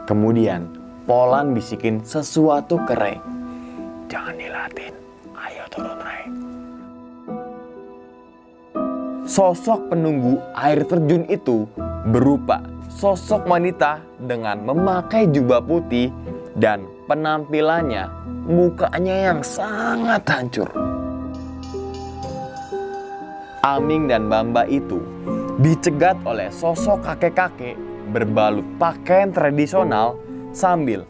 Kemudian Polan bisikin sesuatu ke Ray. "Jangan dilatin, ayo turun Ray." Sosok penunggu air terjun itu berupa sosok wanita dengan memakai jubah putih dan penampilannya mukanya yang sangat hancur. Aming dan Bamba itu dicegat oleh sosok kakek-kakek berbalut pakaian tradisional sambil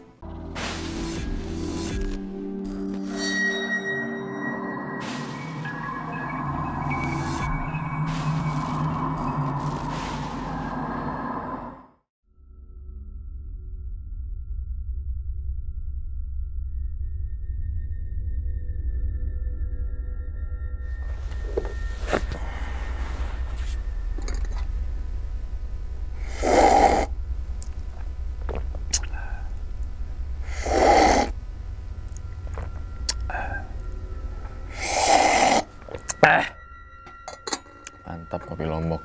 mantap kopi Lombok.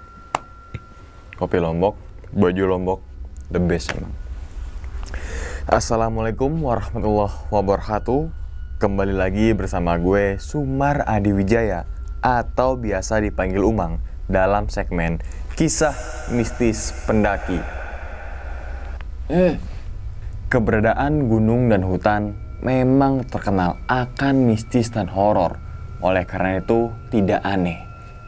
Kopi Lombok, baju Lombok, the best emang. Assalamualaikum warahmatullahi wabarakatuh. Kembali lagi bersama gue Sumar Adi Wijaya atau biasa dipanggil Umang dalam segmen Kisah Mistis Pendaki. Keberadaan gunung dan hutan memang terkenal akan mistis dan horor. Oleh karena itu tidak aneh,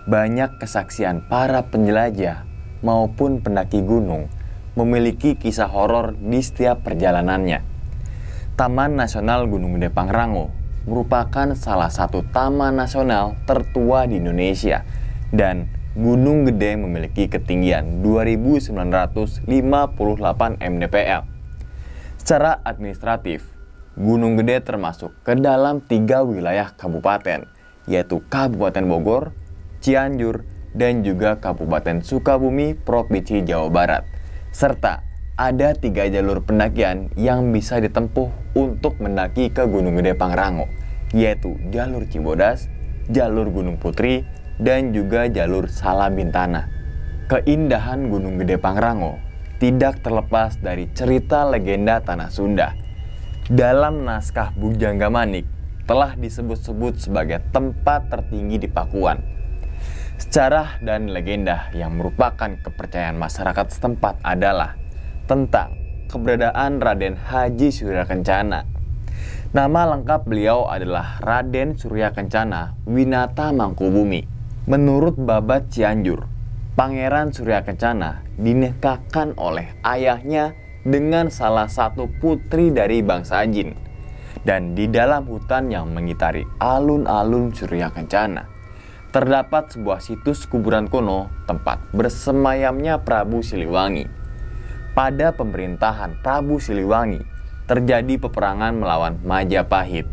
banyak kesaksian para penjelajah maupun pendaki gunung memiliki kisah horor di setiap perjalanannya. Taman Nasional Gunung Gede Pangrango merupakan salah satu taman nasional tertua di Indonesia dan Gunung Gede memiliki ketinggian 2.958 mdpl. Secara administratif, Gunung Gede termasuk ke dalam 3 wilayah kabupaten, yaitu Kabupaten Bogor, Cianjur, dan juga Kabupaten Sukabumi, Provinsi Jawa Barat. Serta ada 3 jalur pendakian yang bisa ditempuh untuk mendaki ke Gunung Gede Pangrango, yaitu jalur Cibodas, jalur Gunung Putri, dan juga jalur Salabintana. Keindahan Gunung Gede Pangrango tidak terlepas dari cerita legenda Tanah Sunda. Dalam naskah Bujangga Manik telah disebut-sebut sebagai tempat tertinggi di Pakuan. Sejarah dan legenda yang merupakan kepercayaan masyarakat setempat adalah tentang keberadaan Raden Haji Surya Kencana. Nama lengkap beliau adalah Raden Surya Kencana Winata Mangkubumi. Menurut Babat Cianjur, Pangeran Surya Kencana dinikahkan oleh ayahnya dengan salah satu putri dari bangsa Jin. Dan di dalam hutan yang mengitari alun-alun Surya Kencana terdapat sebuah situs kuburan kuno tempat bersemayamnya Prabu Siliwangi. Pada pemerintahan Prabu Siliwangi terjadi peperangan melawan Majapahit.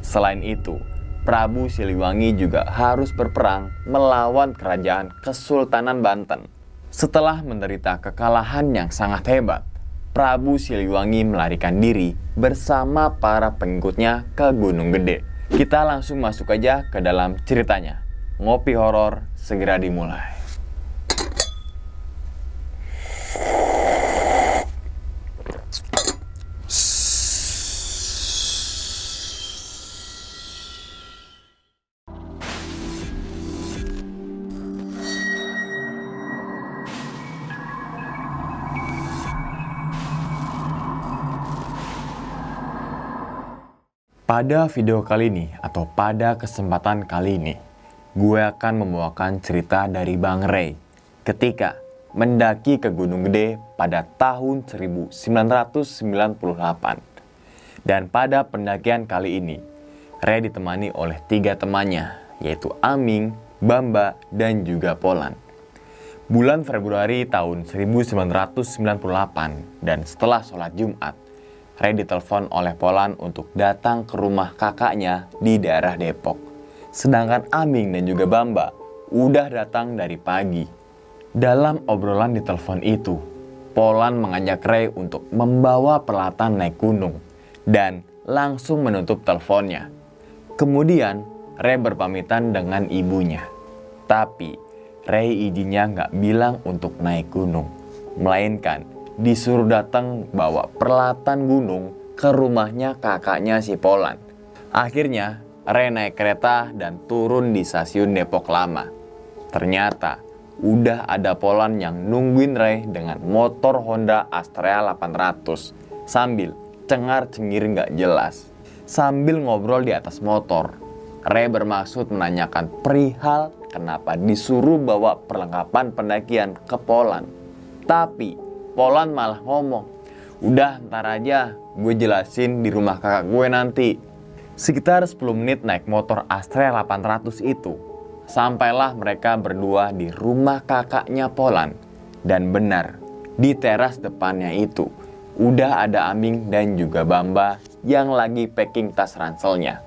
Selain itu, Prabu Siliwangi juga harus berperang melawan kerajaan Kesultanan Banten. Setelah menderita kekalahan yang sangat hebat, Prabu Siliwangi melarikan diri bersama para pengikutnya ke Gunung Gede. Kita langsung masuk aja ke dalam ceritanya. Ngopi horor segera dimulai. Pada video kali ini atau pada kesempatan kali ini, gue akan membawakan cerita dari Bang Ray ketika mendaki ke Gunung Gede pada tahun 1998. Dan pada pendakian kali ini, Ray ditemani oleh 3 temannya, yaitu Aming, Bamba, dan juga Polan. Bulan Februari tahun 1998 dan setelah sholat Jumat, Ray ditelepon oleh Polan untuk datang ke rumah kakaknya di daerah Depok. Sedangkan Aming dan juga Bamba udah datang dari pagi. Dalam obrolan di telepon itu, Polan mengajak Ray untuk membawa peralatan naik gunung dan langsung menutup teleponnya. Kemudian Ray berpamitan dengan ibunya. Tapi Ray izinnya nggak bilang untuk naik gunung, melainkan disuruh datang bawa peralatan gunung ke rumahnya kakaknya si Polan. Akhirnya Re naik kereta dan turun di stasiun Depok Lama. Ternyata udah ada Polan yang nungguin Re dengan motor Honda Astrea 800 sambil cengar-cengir gak jelas. Sambil ngobrol di atas motor, Re bermaksud menanyakan perihal kenapa disuruh bawa perlengkapan pendakian ke Polan. Tapi Polan malah ngomong, "Udah ntar aja, gue jelasin di rumah kakak gue nanti." Sekitar 10 menit naik motor Astrea 800 itu, sampailah mereka berdua di rumah kakaknya Polan. Dan benar, di teras depannya itu udah ada Aming dan juga Bamba yang lagi packing tas ranselnya,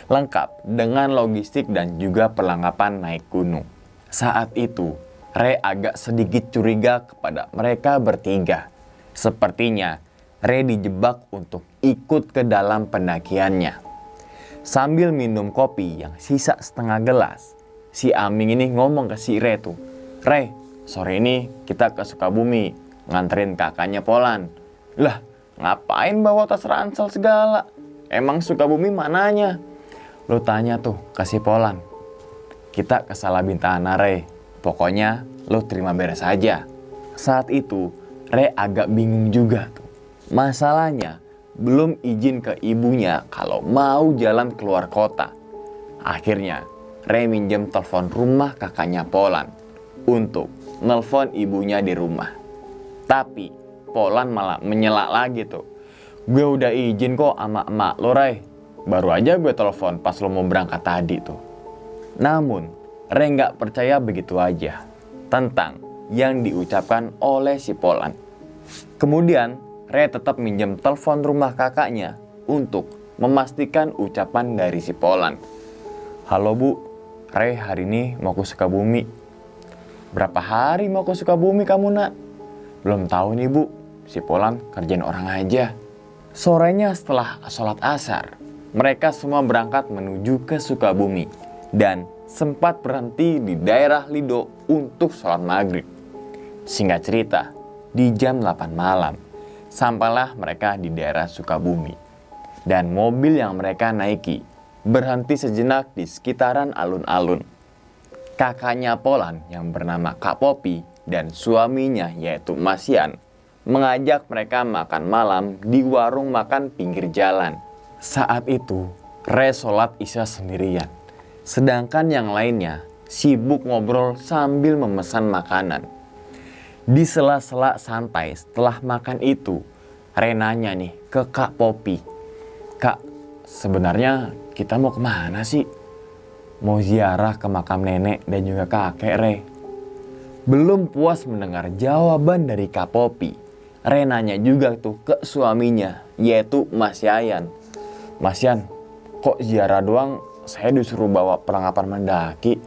lengkap dengan logistik dan juga perlengkapan naik gunung. Saat itu Re agak sedikit curiga kepada mereka bertiga. Sepertinya Re dijebak untuk ikut ke dalam pendakiannya. Sambil minum kopi yang sisa setengah gelas, si Aming ini ngomong ke si Re tuh, "Re, sore ini kita ke Sukabumi nganterin kakaknya Polan." "Lah, ngapain bawa tas ransel segala? Emang Sukabumi mananya?" "Lu tanya tuh ke si Polan. Kita ke Salabintana, Re. Pokoknya lu terima beres aja." Saat itu Re agak bingung juga tuh. Masalahnya belum izin ke ibunya kalau mau jalan keluar kota. Akhirnya Re minjem telepon rumah kakaknya Polan untuk nelpon ibunya di rumah. Tapi Polan malah menyela lagi tuh. "Gue udah izin kok sama emak lo, Re. Baru aja gue telepon pas lo mau berangkat tadi tuh." Namun Re nggak percaya begitu aja tentang yang diucapkan oleh si Polan. Kemudian Re tetap minjem telepon rumah kakaknya untuk memastikan ucapan dari si Polan. "Halo Bu, Re hari ini mau ke Sukabumi." "Berapa hari mau ke Sukabumi kamu, Nak?" "Belum tahu nih Bu, si Polan kerjain orang aja." Sorenya setelah sholat asar, mereka semua berangkat menuju ke Sukabumi dan sempat berhenti di daerah Lido untuk sholat maghrib. Singkat cerita, di jam 8 malam, sampailah mereka di daerah Sukabumi. Dan mobil yang mereka naiki berhenti sejenak di sekitaran alun-alun. Kakaknya Polan yang bernama Kak Popi dan suaminya yaitu Mas Yan mengajak mereka makan malam di warung makan pinggir jalan. Saat itu Re sholat isya sendirian, sedangkan yang lainnya sibuk ngobrol sambil memesan makanan. Di sela-sela santai setelah makan itu, Re nanya nih ke Kak Popi, "Kak, sebenarnya kita mau kemana sih?" "Mau ziarah ke makam nenek dan juga kakek, Re." Belum puas mendengar jawaban dari Kak Popi, Re nanya juga tuh ke suaminya yaitu Mas Yayan. "Mas Yan, kok ziarah doang saya disuruh bawa perlengkapan mendaki?"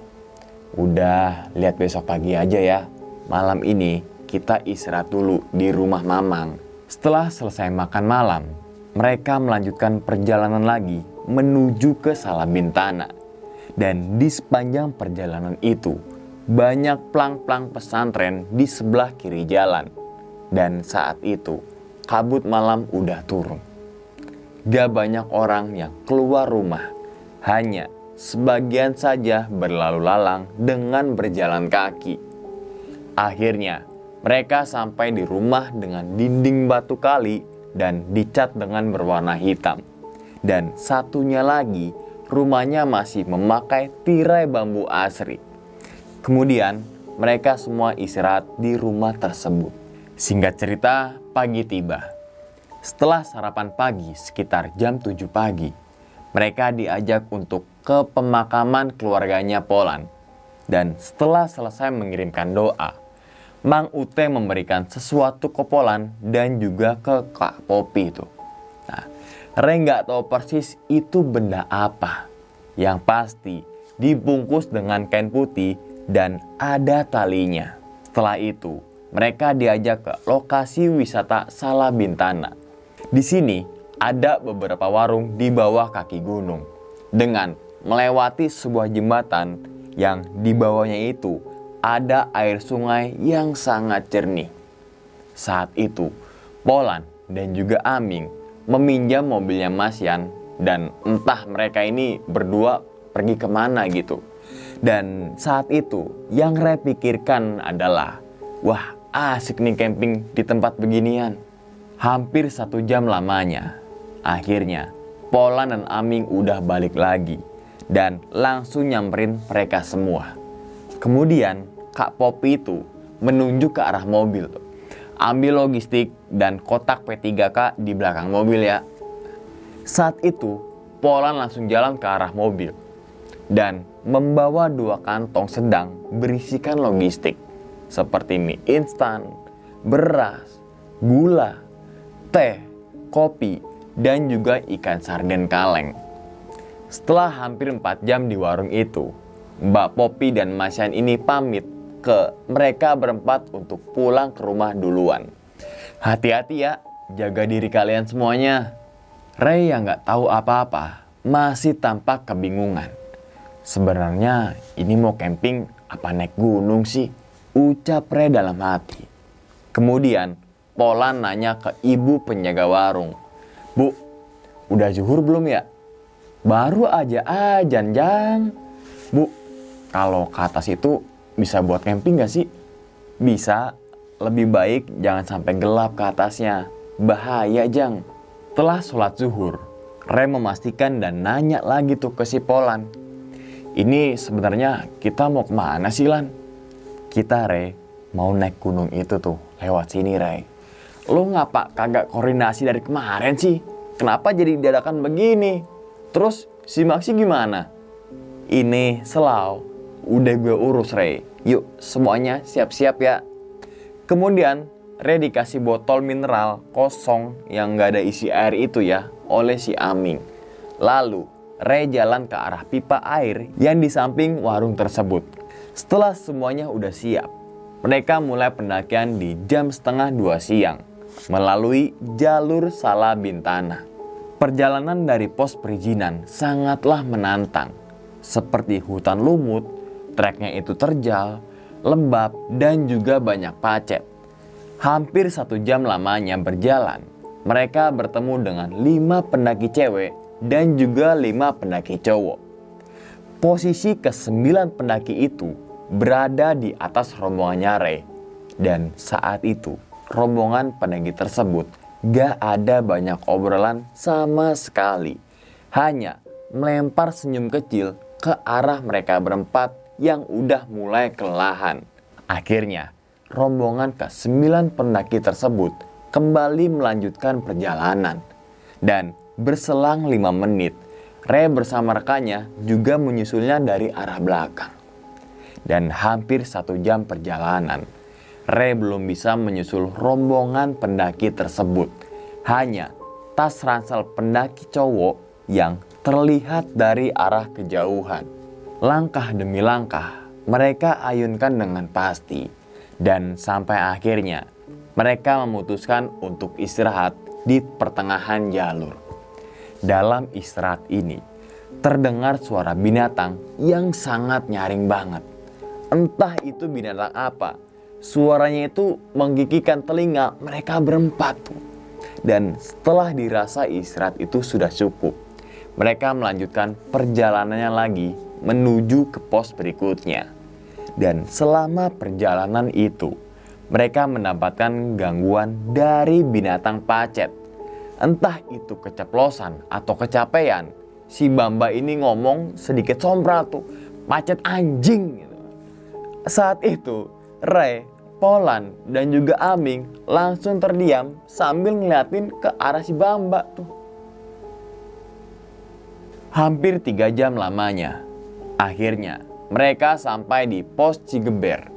"Udah, lihat besok pagi aja ya. Malam ini kita istirahat dulu di rumah Mamang." Setelah selesai makan malam, mereka melanjutkan perjalanan lagi menuju ke Salabintana. Dan di sepanjang perjalanan itu, banyak plang-plang pesantren di sebelah kiri jalan. Dan saat itu, kabut malam udah turun. Gak banyak orang yang keluar rumah, hanya sebagian saja berlalu lalang dengan berjalan kaki. Akhirnya, mereka sampai di rumah dengan dinding batu kali dan dicat dengan berwarna hitam. Dan satunya lagi, rumahnya masih memakai tirai bambu asri. Kemudian, mereka semua istirahat di rumah tersebut. Singkat cerita, pagi tiba. Setelah sarapan pagi sekitar jam 7 pagi, mereka diajak untuk ke pemakaman keluarganya Polan. Dan setelah selesai mengirimkan doa, Mang Ute memberikan sesuatu ke Polan dan juga ke Kak Popi itu. Nah, Re nggak tahu persis itu benda apa. Yang pasti dibungkus dengan kain putih dan ada talinya. Setelah itu, mereka diajak ke lokasi wisata Salabintana. Di sini ada beberapa warung di bawah kaki gunung dengan melewati sebuah jembatan yang di bawahnya itu ada air sungai yang sangat jernih. Saat itu, Polan dan juga Aming meminjam mobilnya Mas Yan dan entah mereka ini berdua pergi kemana gitu. Dan saat itu yang Ray pikirkan adalah, wah asik nih camping di tempat beginian. Hampir 1 jam lamanya, akhirnya Polan dan Aming udah balik lagi dan langsung nyamperin mereka semua. Kemudian Kak Popi itu menunjuk ke arah mobil tuh. Ambil logistik dan kotak P3K di belakang mobil ya. Saat itu Polan langsung jalan ke arah mobil dan membawa 2 kantong sedang berisikan logistik seperti mie instan, beras, gula, teh, kopi, dan juga ikan sarden kaleng. Setelah hampir 4 jam di warung itu, Mbak Popi dan Mas Yan ini pamit ke mereka berempat untuk pulang ke rumah duluan. Hati-hati ya, jaga diri kalian semuanya. Ray yang gak tahu apa-apa masih tampak kebingungan. Sebenarnya ini mau camping apa naik gunung sih? Ucap Ray dalam hati. Kemudian Polan nanya ke ibu penjaga warung. Bu, udah zuhur belum ya? Baru aja azan Jang. Bu, kalau ke atas itu bisa buat camping gak sih? Bisa, lebih baik jangan sampai gelap ke atasnya. Bahaya Jang. Setelah sholat zuhur, Ray memastikan dan nanya lagi tuh ke si Polan. Ini sebenarnya kita mau kemana sih Lan? Kita Ray mau naik gunung itu tuh, lewat sini Ray. Lo ngapa kagak koordinasi dari kemarin sih? Kenapa jadi dadakan begini? Terus si Maxi gimana? Ini selau, udah gue urus Ray. Yuk semuanya siap-siap ya. Kemudian Ray dikasih botol mineral kosong yang gak ada isi air itu ya oleh si Aming. Lalu Ray jalan ke arah pipa air yang di samping warung tersebut. Setelah semuanya udah siap, mereka mulai pendakian di jam 1:30 siang melalui jalur Salabintana. Perjalanan dari pos perizinan sangatlah menantang. Seperti hutan lumut, treknya itu terjal, lembab, dan juga banyak pacet. Hampir 1 jam lamanya berjalan, mereka bertemu dengan 5 pendaki cewek dan juga 5 pendaki cowok. Posisi ke-9 pendaki itu berada di atas rombongannya Ray. Dan saat itu, rombongan pendaki tersebut gak ada banyak obrolan sama sekali. Hanya melempar senyum kecil ke arah mereka berempat yang udah mulai kelelahan. Akhirnya, rombongan ke-9 pendaki tersebut kembali melanjutkan perjalanan. Dan berselang 5 menit, Ray bersama rekannya juga menyusulnya dari arah belakang. Dan hampir 1 jam perjalanan, Ray belum bisa menyusul rombongan pendaki tersebut. Hanya tas ransel pendaki cowok yang terlihat dari arah kejauhan. Langkah demi langkah, mereka ayunkan dengan pasti. Dan sampai akhirnya, mereka memutuskan untuk istirahat di pertengahan jalur. Dalam istirahat ini, terdengar suara binatang yang sangat nyaring banget. Entah itu binatang apa, suaranya itu menggigitkan telinga mereka berempat. Dan setelah dirasa istirahat itu sudah cukup, mereka melanjutkan perjalanannya lagi menuju ke pos berikutnya. Dan selama perjalanan itu, mereka mendapatkan gangguan dari binatang pacet. Entah itu keceplosan atau kecapean, si Bamba ini ngomong sedikit sompral tuh, "Pacet anjing." Saat itu, Ray, Polan, dan juga Aming langsung terdiam sambil ngeliatin ke arah si Bamba tuh. Hampir 3 jam lamanya, akhirnya mereka sampai di pos Cigeber.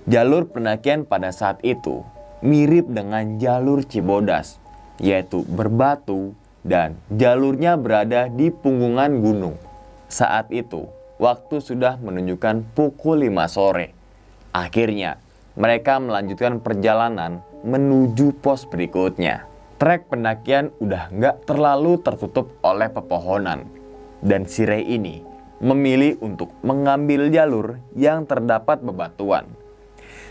Jalur pendakian pada saat itu mirip dengan jalur Cibodas, yaitu berbatu dan jalurnya berada di punggungan gunung. Saat itu, waktu sudah menunjukkan pukul 5 sore. Akhirnya, mereka melanjutkan perjalanan menuju pos berikutnya. Trek pendakian udah nggak terlalu tertutup oleh pepohonan. Dan si Ray ini memilih untuk mengambil jalur yang terdapat bebatuan.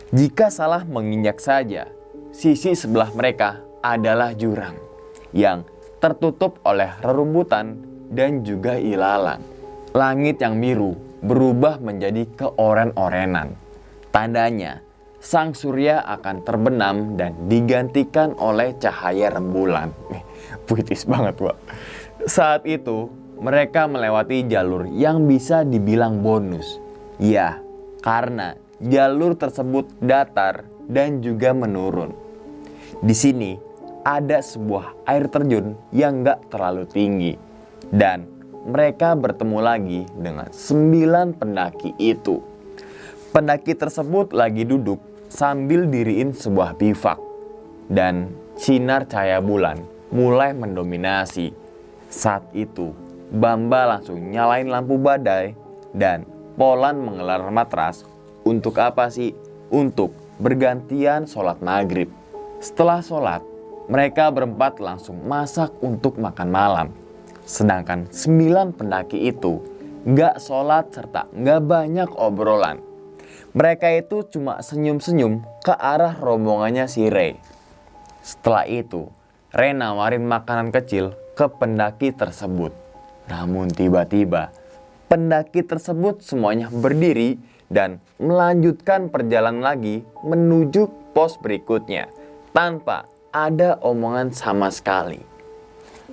Jika salah menginjak saja, sisi sebelah mereka adalah jurang yang tertutup oleh rerumputan dan juga ilalang. Langit yang biru berubah menjadi keoren-orenan. Tandanya sang surya akan terbenam dan digantikan oleh cahaya rembulan. Puitis banget, Wak. Saat itu mereka melewati jalur yang bisa dibilang bonus. Ya, karena jalur tersebut datar dan juga menurun. Di sini ada sebuah air terjun yang gak terlalu tinggi. Dan mereka bertemu lagi dengan 9 pendaki itu. Pendaki tersebut lagi duduk sambil diriin sebuah bivak. Dan sinar cahaya bulan mulai mendominasi. Saat itu Bamba langsung nyalain lampu badai dan Polan mengelar matras. Untuk apa sih? Untuk bergantian sholat maghrib. Setelah sholat, mereka berempat langsung masak untuk makan malam. Sedangkan 9 pendaki itu gak sholat serta gak banyak obrolan. Mereka itu cuma senyum-senyum ke arah rombongannya si Ray. Setelah itu, Ray nawarin makanan kecil ke pendaki tersebut. Namun tiba-tiba pendaki tersebut semuanya berdiri dan melanjutkan perjalanan lagi menuju pos berikutnya tanpa ada omongan sama sekali.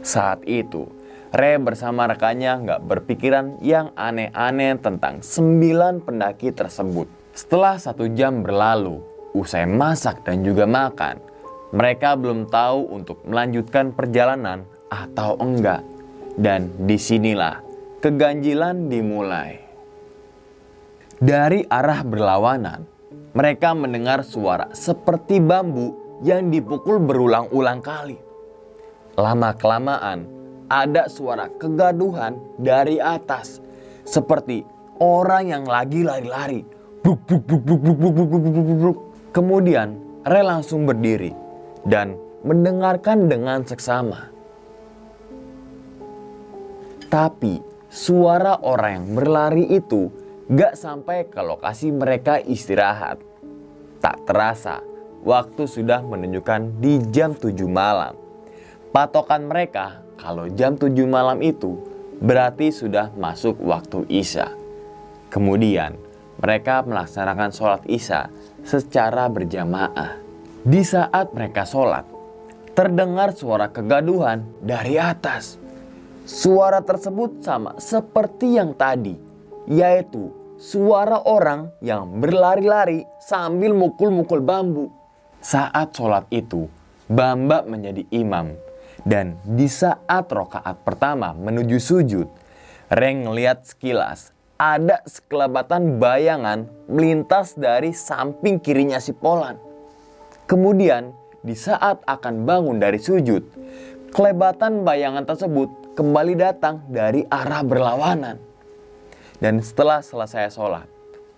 Saat itu Ray bersama rekannya gak berpikiran yang aneh-aneh tentang 9 pendaki tersebut. Setelah 1 jam berlalu, usai masak dan juga makan, mereka belum tahu untuk melanjutkan perjalanan atau enggak. Dan disinilah keganjilan dimulai. Dari arah berlawanan, mereka mendengar suara seperti bambu yang dipukul berulang-ulang kali. Lama-kelamaan, ada suara kegaduhan dari atas, seperti orang yang lagi lari-lari. Bruk, bruk, bruk, bruk, bruk, bruk, bruk, bruk, bruk, bruk. Kemudian, Ray langsung berdiri dan mendengarkan dengan seksama. Tapi suara orang yang berlari itu gak sampai ke lokasi mereka istirahat. Tak terasa, waktu sudah menunjukkan di jam 7 malam. Patokan mereka kalau jam 7 malam itu berarti sudah masuk waktu Isya. Kemudian mereka melaksanakan sholat Isya secara berjamaah. Di saat mereka sholat, terdengar suara kegaduhan dari atas. Suara tersebut sama seperti yang tadi, yaitu suara orang yang berlari-lari sambil mukul-mukul bambu. Saat sholat itu, Bamba menjadi imam. Dan di saat rokaat pertama menuju sujud, Ray ngeliat sekilas ada sekelebatan bayangan melintas dari samping kirinya si Polan. Kemudian di saat akan bangun dari sujud, kelebatan bayangan tersebut kembali datang dari arah berlawanan. Dan setelah selesai sholat,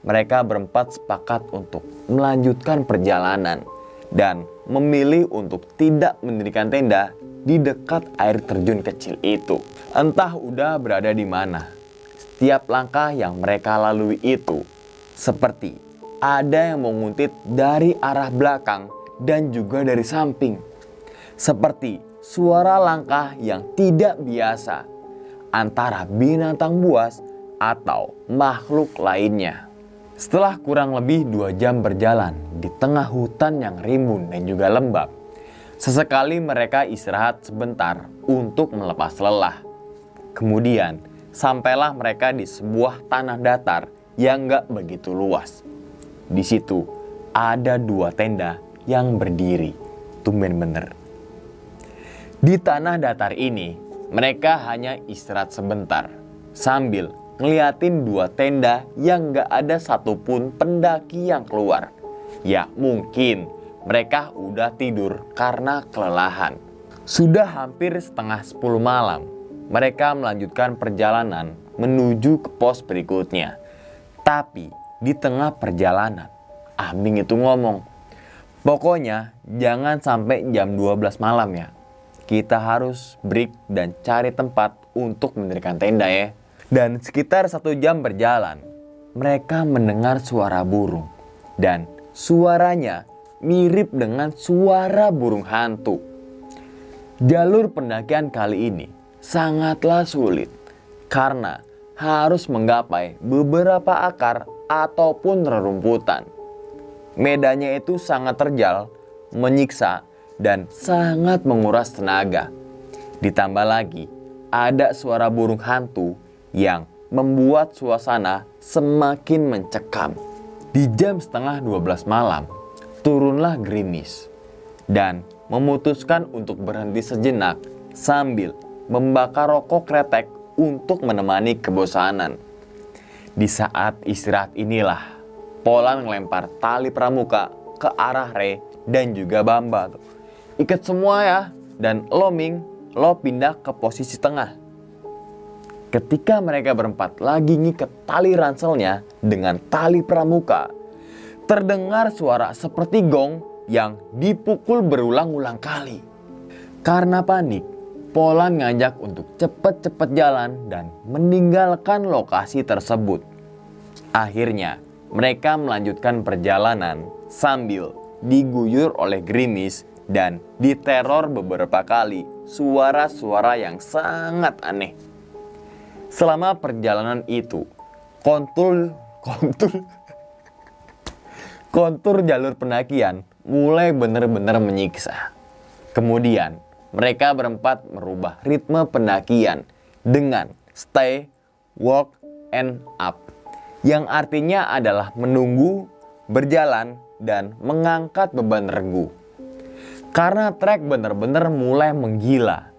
mereka berempat sepakat untuk melanjutkan perjalanan dan memilih untuk tidak mendirikan tenda di dekat air terjun kecil itu. Entah udah berada di mana, setiap langkah yang mereka lalui itu seperti ada yang menguntit dari arah belakang dan juga dari samping. Seperti suara langkah yang tidak biasa antara binatang buas atau makhluk lainnya. Setelah kurang lebih 2 jam berjalan di tengah hutan yang rimbun dan juga lembab, sesekali mereka istirahat sebentar untuk melepas lelah. Kemudian sampailah mereka di sebuah tanah datar yang gak begitu luas. Di situ ada 2 tenda yang berdiri. Tumben bener. Di tanah datar ini, mereka hanya istirahat sebentar sambil ngeliatin 2 tenda yang gak ada satupun pendaki yang keluar. Ya mungkin mereka udah tidur karena kelelahan. Sudah hampir setengah 10 malam, mereka melanjutkan perjalanan menuju ke pos berikutnya. Tapi di tengah perjalanan, Aming itu ngomong, "Pokoknya jangan sampai jam 12 malam ya. Kita harus break dan cari tempat untuk mendirikan tenda ya." Dan sekitar 1 jam berjalan, mereka mendengar suara burung. Dan suaranya mirip dengan suara burung hantu. Jalur pendakian kali ini sangatlah sulit karena harus menggapai beberapa akar ataupun rerumputan. Medannya itu sangat terjal, menyiksa, dan sangat menguras tenaga. Ditambah lagi, ada suara burung hantu yang membuat suasana semakin mencekam. Di jam setengah 12 malam, turunlah gerimis dan memutuskan untuk berhenti sejenak sambil membakar rokok kretek untuk menemani kebosanan. Di saat istirahat inilah Polan melempar tali pramuka ke arah Ray dan juga Bamba. Ikat semua ya, dan lo Ming, lo pindah ke posisi tengah. Ketika mereka berempat lagi ngikat tali ranselnya dengan tali pramuka, terdengar suara seperti gong yang dipukul berulang-ulang kali. Karena panik, Polan ngajak untuk cepat-cepat jalan dan meninggalkan lokasi tersebut. Akhirnya, mereka melanjutkan perjalanan sambil diguyur oleh gerimis dan diteror beberapa kali suara-suara yang sangat aneh. Selama perjalanan itu, kontur jalur pendakian mulai benar-benar menyiksa. Kemudian, mereka berempat merubah ritme pendakian dengan stay, walk, and up, yang artinya adalah menunggu, berjalan, dan mengangkat beban regu. Karena trek benar-benar mulai menggila,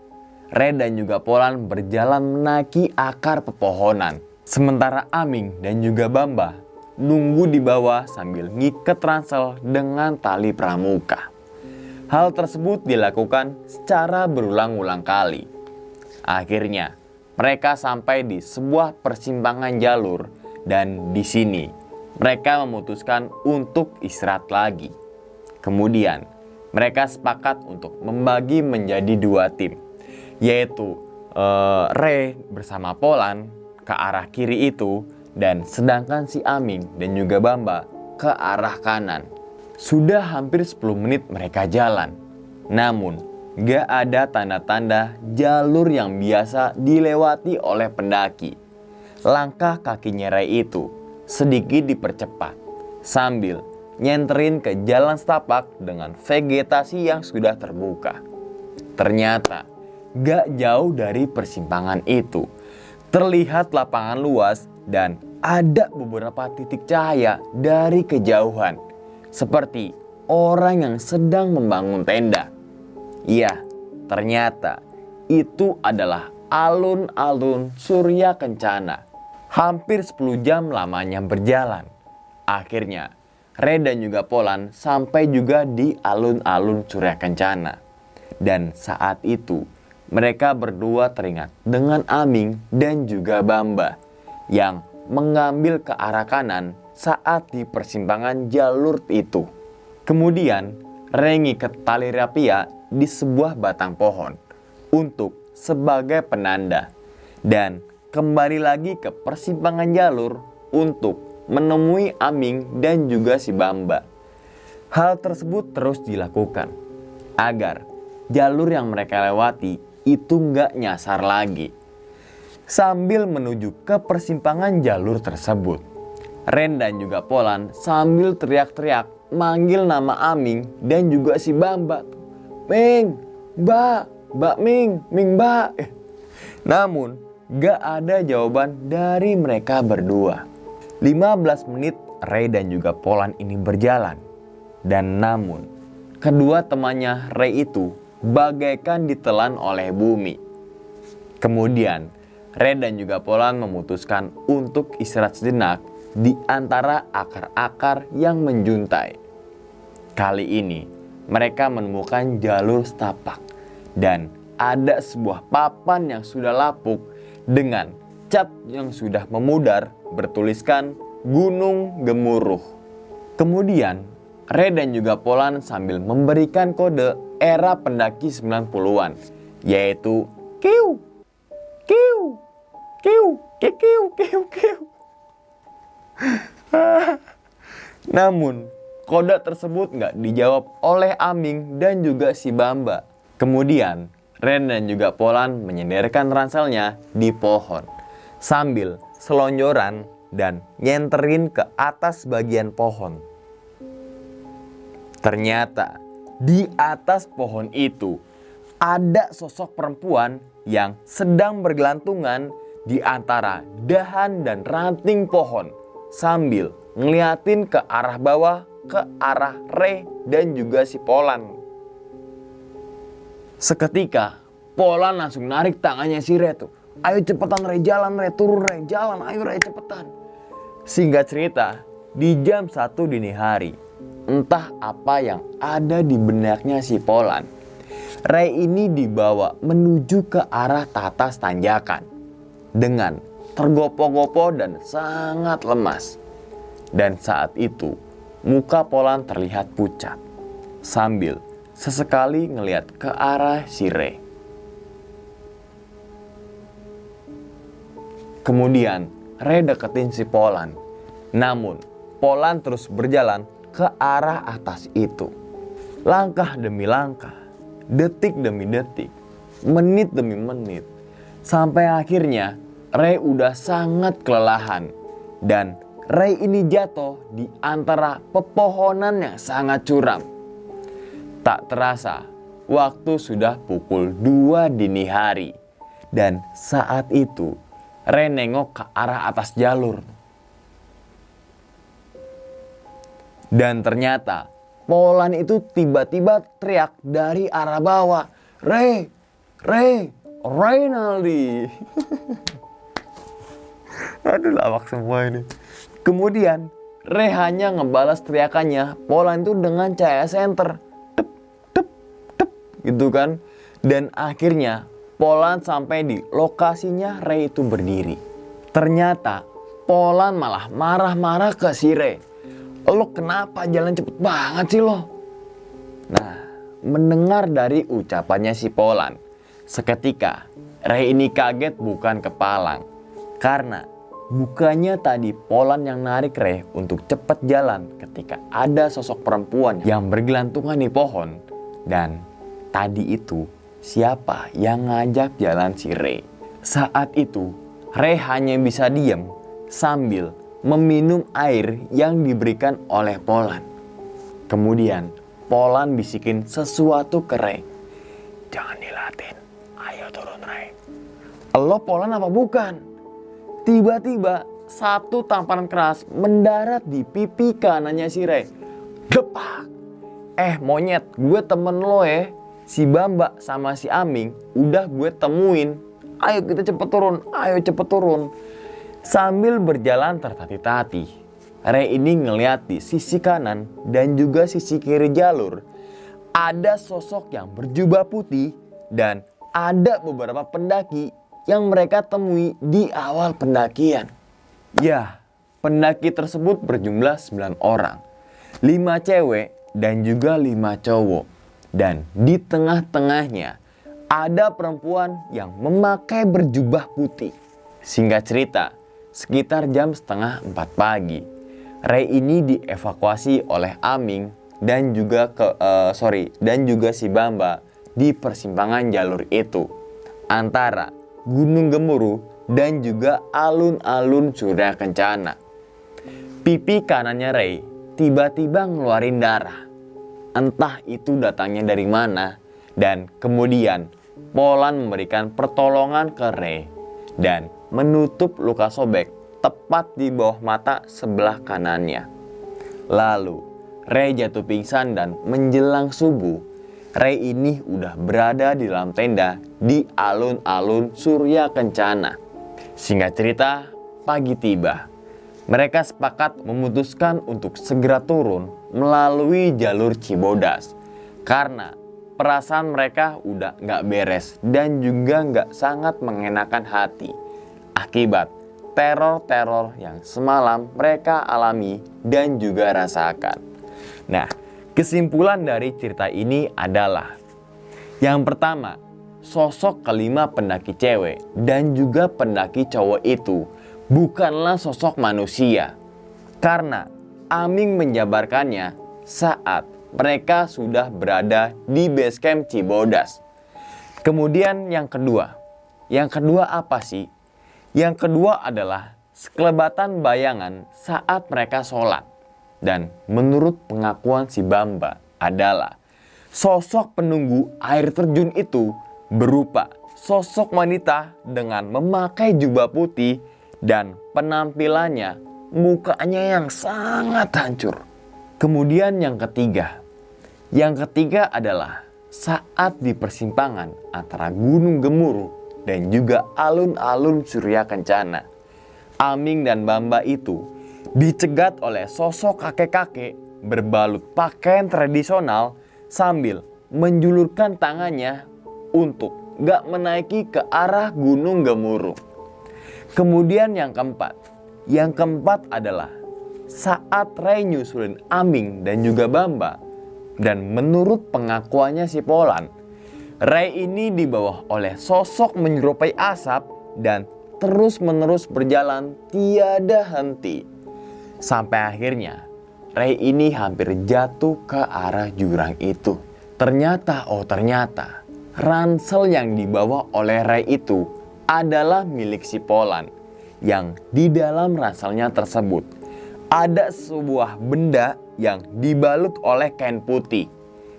Ray dan juga Polan berjalan menaki akar pepohonan. Sementara Aming dan juga Bamba nunggu di bawah sambil ngiket ransel dengan tali pramuka. Hal tersebut dilakukan secara berulang-ulang kali. Akhirnya, mereka sampai di sebuah persimpangan jalur dan di sini mereka memutuskan untuk istirahat lagi. Kemudian, mereka sepakat untuk membagi menjadi dua tim, yaitu Ray bersama Polan ke arah kiri itu, dan sedangkan si Aming dan juga Bamba ke arah kanan. Sudah hampir 10 menit mereka jalan, namun gak ada tanda-tanda jalur yang biasa dilewati oleh pendaki. Langkah kakinya Ray itu sedikit dipercepat sambil nyenterin ke jalan setapak dengan vegetasi yang sudah terbuka. Ternyata gak jauh dari persimpangan itu terlihat lapangan luas dan ada beberapa titik cahaya dari kejauhan, seperti orang yang sedang membangun tenda. Iya, ternyata itu adalah alun-alun Surya Kencana. Hampir 10 jam lamanya berjalan. Akhirnya, Ray dan juga Polan sampai juga di alun-alun Surya Kencana. Dan saat itu, mereka berdua teringat dengan Aming dan juga Bamba yang mengambil ke arah kanan saat di persimpangan jalur itu. Kemudian, Ray ngiket tali rapia di sebuah batang pohon untuk sebagai penanda dan kembali lagi ke persimpangan jalur untuk menemui Aming dan juga si Bamba. Hal tersebut terus dilakukan agar jalur yang mereka lewati itu nggak nyasar lagi. Sambil menuju ke persimpangan jalur tersebut, Ren dan juga Polan sambil teriak-teriak manggil nama Aming dan juga si Bamba. Ming, Mbak Ming, Mbak. Namun gak ada jawaban dari mereka berdua. 15 menit Ray dan juga Polan ini berjalan. Dan namun kedua temannya Ray itu bagaikan ditelan oleh bumi. Kemudian Ray dan juga Polan memutuskan untuk istirahat sejenak di antara akar-akar yang menjuntai. Kali ini mereka menemukan jalur setapak dan ada sebuah papan yang sudah lapuk dengan cat yang sudah memudar bertuliskan Gunung Gemuruh. Kemudian Ray dan juga Polan sambil memberikan kode era pendaki 90-an, yaitu kiu, kiu, kiu, kiu, kiu, kiu. Namun kode tersebut nggak dijawab oleh Aming dan juga si Bamba. Kemudian Ren dan juga Polan menyenderkan ranselnya di pohon sambil selonjoran dan nyenterin ke atas bagian pohon. Ternyata di atas pohon itu ada sosok perempuan yang sedang bergelantungan di antara dahan dan ranting pohon sambil ngeliatin ke arah bawah, ke arah Rey dan juga si Polan. Seketika Polan langsung narik tangannya si Rey tuh. Ayo cepetan Rey, jalan Rey, turun Rey, jalan, ayo Rey cepetan. Singkat cerita, di jam 1 dini hari, entah apa yang ada di benaknya si Polan, Rey ini dibawa menuju ke arah atas tanjakan dengan tergopoh-gopoh dan sangat lemas. Dan saat itu muka Polan terlihat pucat sambil sesekali ngelihat ke arah si Rey. Kemudian Rey deketin si Polan. Namun Polan terus berjalan ke arah atas itu. Langkah demi langkah, detik demi detik, menit demi menit. Sampai akhirnya Rey udah sangat kelelahan. Dan Rey ini jatuh di antara pepohonan yang sangat curam. Tak terasa, waktu sudah pukul 2 dini hari. Dan saat itu Rey nengok ke arah atas jalur. Dan ternyata Polan itu tiba-tiba teriak dari arah bawah. Rey, Rey, Reynaldi. Aduh, lawak semua ini. Kemudian Rey hanya ngebalas teriakannya Polan itu dengan cahaya senter. Tep, tep, tep, gitu kan. Dan akhirnya Polan sampai di lokasinya Rey itu berdiri. Ternyata Polan malah marah-marah ke si Rey. Lo kenapa jalan cepet banget sih lo? Nah, mendengar dari ucapannya si Polan, seketika Rey ini kaget bukan kepalang. Karena bukannya tadi Polan yang narik Rey untuk cepat jalan ketika ada sosok perempuan yang bergelantungan di pohon. Dan tadi itu siapa yang ngajak jalan si Rey? Saat itu Rey hanya bisa diam sambil meminum air yang diberikan oleh Polan. Kemudian Polan bisikin sesuatu ke Rey. Jangan dilatin, ayo turun Rey. Lo Polan apa bukan? Tiba-tiba satu tamparan keras mendarat di pipi kanannya si Rey. Depak. Monyet, gue temen lo ya. Si Bamba sama si Aming udah gue temuin. Ayo kita cepet turun, ayo cepet turun. Sambil berjalan tertatih-tatih, Rey ini ngeliat di sisi kanan dan juga sisi kiri jalur ada sosok yang berjubah putih dan ada beberapa pendaki yang mereka temui di awal pendakian. Ya, pendaki tersebut berjumlah 9 orang, 5 cewek dan juga 5 cowok. Dan di tengah-tengahnya ada perempuan yang memakai berjubah putih. Singkat cerita, sekitar jam setengah 4 pagi, Rey ini dievakuasi oleh Aming dan juga si Bamba di persimpangan jalur itu antara Gunung Gemuruh dan juga alun-alun Surya Kencana. Pipi kanannya Rey tiba-tiba ngeluarin darah. Entah itu datangnya dari mana. Dan kemudian Polan memberikan pertolongan ke Rey dan menutup luka sobek tepat di bawah mata sebelah kanannya. Lalu Rey jatuh pingsan dan menjelang subuh Rey ini udah berada di dalam tenda di alun-alun Surya Kencana. Singkat cerita, pagi tiba. Mereka sepakat memutuskan untuk segera turun melalui jalur Cibodas karena perasaan mereka udah gak beres dan juga gak sangat mengenakan hati akibat teror-teror yang semalam mereka alami dan juga rasakan. Nah, kesimpulan dari cerita ini adalah yang pertama, sosok kelima pendaki cewek dan juga pendaki cowok itu bukanlah sosok manusia. Karena Aming menjabarkannya saat mereka sudah berada di base camp Cibodas. Kemudian yang kedua apa sih? Yang kedua adalah sekelebatan bayangan saat mereka sholat. Dan menurut pengakuan si Bamba adalah sosok penunggu air terjun itu berupa sosok wanita dengan memakai jubah putih dan penampilannya mukanya yang sangat hancur. Kemudian yang ketiga adalah saat di persimpangan antara Gunung Gemuruh dan juga alun-alun Surya Kencana. Aming dan Bamba itu dicegat oleh sosok kakek-kakek berbalut pakaian tradisional sambil menjulurkan tangannya untuk gak menaiki ke arah Gunung Gemuruh. Kemudian yang keempat adalah saat Ray nyusulin Aming dan juga Bamba. Dan menurut pengakuannya si Polan, Ray ini dibawa oleh sosok menyerupai asap dan terus-menerus berjalan tiada henti. Sampai akhirnya Ray ini hampir jatuh ke arah jurang itu. Ternyata ransel yang dibawa oleh Ray itu adalah milik si Polan. Yang di dalam ranselnya tersebut ada sebuah benda yang dibalut oleh kain putih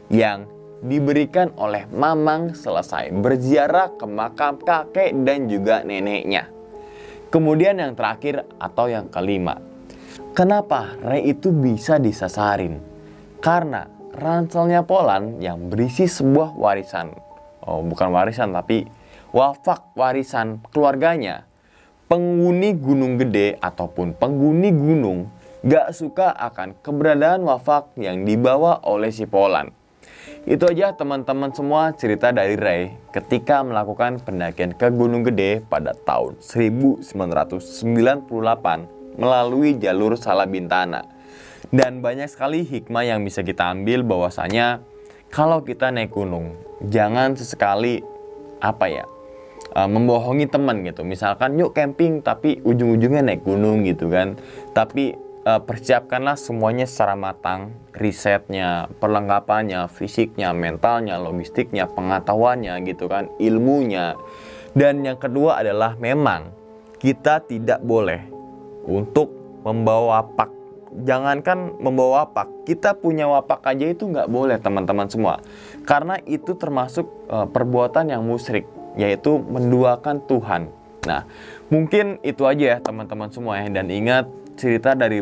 yang diberikan oleh Mamang selesai berziarah ke makam kakek dan juga neneknya. Kemudian yang terakhir atau yang kelima, kenapa Ray itu bisa disasarin? Karena ranselnya Polan yang berisi sebuah warisan, bukan warisan tapi wafak warisan keluarganya. Penghuni Gunung Gede ataupun penghuni gunung gak suka akan keberadaan wafak yang dibawa oleh si Polan. Itu aja teman-teman semua cerita dari Ray ketika melakukan pendakian ke Gunung Gede pada tahun 1998 melalui jalur Salabintana. Dan banyak sekali hikmah yang bisa kita ambil bahwasanya kalau kita naik gunung jangan sesekali membohongi teman gitu. Misalkan yuk camping tapi ujung-ujungnya naik gunung gitu kan. Tapi persiapkanlah semuanya secara matang, risetnya, perlengkapannya, fisiknya, mentalnya, logistiknya, pengetahuannya gitu kan, ilmunya. Dan yang kedua adalah memang kita tidak boleh untuk membawa wapak. Jangankan membawa wapak, kita punya wapak aja itu nggak boleh teman-teman semua. Karena itu termasuk perbuatan yang musyrik, yaitu menduakan Tuhan. Nah, mungkin itu aja ya teman-teman semua ya. Dan ingat cerita dari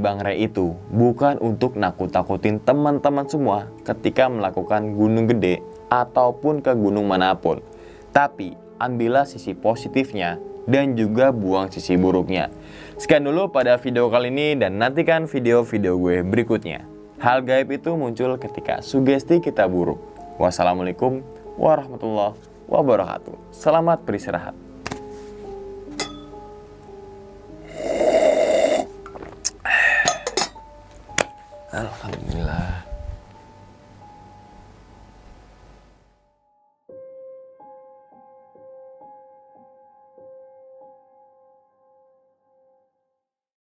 Bang Ray itu bukan untuk nakut-nakutin teman-teman semua ketika melakukan gunung gede ataupun ke gunung manapun. Tapi ambillah sisi positifnya dan juga buang sisi buruknya. Sekian dulu pada video kali ini dan nantikan video-video gue berikutnya. Hal gaib itu muncul ketika sugesti kita buruk. Wassalamualaikum warahmatullahi wabarakatuh. Selamat beristirahat. Alhamdulillah.